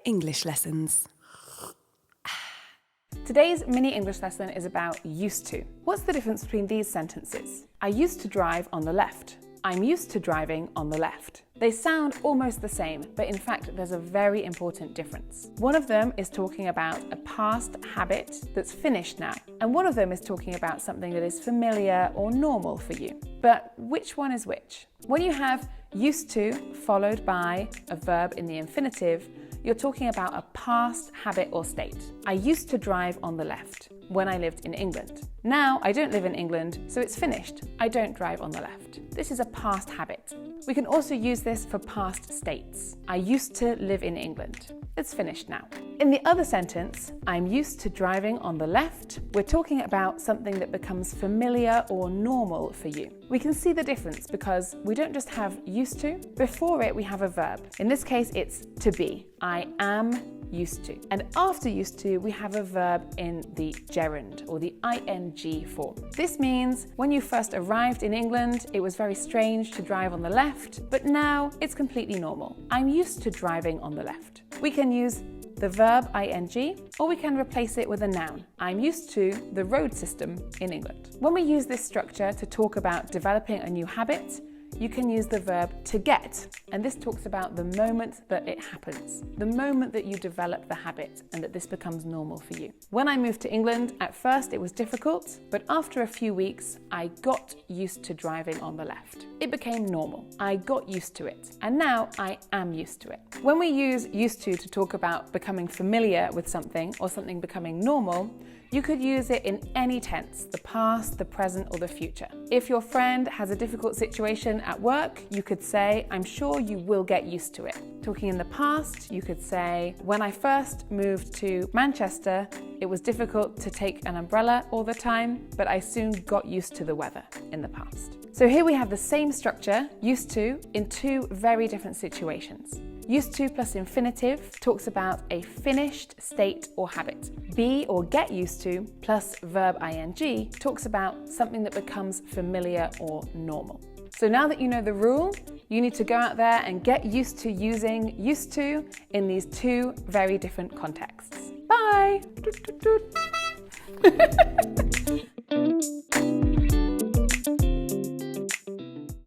English lessons. Today's mini English lesson is about used to. What's the difference between these sentences? I used to drive on the left. I'm used to driving on the left. They sound almost the same, but in fact there's a very important difference. One of them is talking about a past habit that's finished now, and one of them is talking about something that is familiar or normal for you. But which one is which? When you have used to followed by a verb in the infinitive, you're talking about a past habit or state. I used to drive on the left when I lived in England. Now I don't live in England, so it's finished. I don't drive on the left. This is a past habit. We can also use this for past states. I used to live in England. It's finished now. In the other sentence, I'm used to driving on the left, we're talking about something that becomes familiar or normal for you. We can see the difference because we don't just have used to. Before it, we have a verb. In this case, it's to be. I am used to. And after used to, we have a verb in the gerund or the ing form. This means when you first arrived in England, it was very strange to drive on the left, but now it's completely normal. I'm used to driving on the left. We can use the verb ing, or we can replace it with a noun. I'm used to the road system in England. When we use this structure to talk about developing a new habit, you can use the verb to get, and this talks about the moment that it happens, the moment that you develop the habit and that this becomes normal for you. When I moved to England, at first it was difficult, but after a few weeks, I got used to driving on the left. It became normal. I got used to it, and now I am used to it. When we use used to talk about becoming familiar with something or something becoming normal, you could use it in any tense, the past, the present, or the future. If your friend has a difficult situation at work, you could say, I'm sure you will get used to it. Talking in the past, you could say, when I first moved to Manchester, it was difficult to take an umbrella all the time, but I soon got used to the weather in the past. So here we have the same structure, used to, in two very different situations. Used to plus infinitive talks about a finished state or habit. Be or get used to plus verb ing talks about something that becomes familiar or normal. So now that you know the rule, you need to go out there and get used to using used to in these two very different contexts. Bye!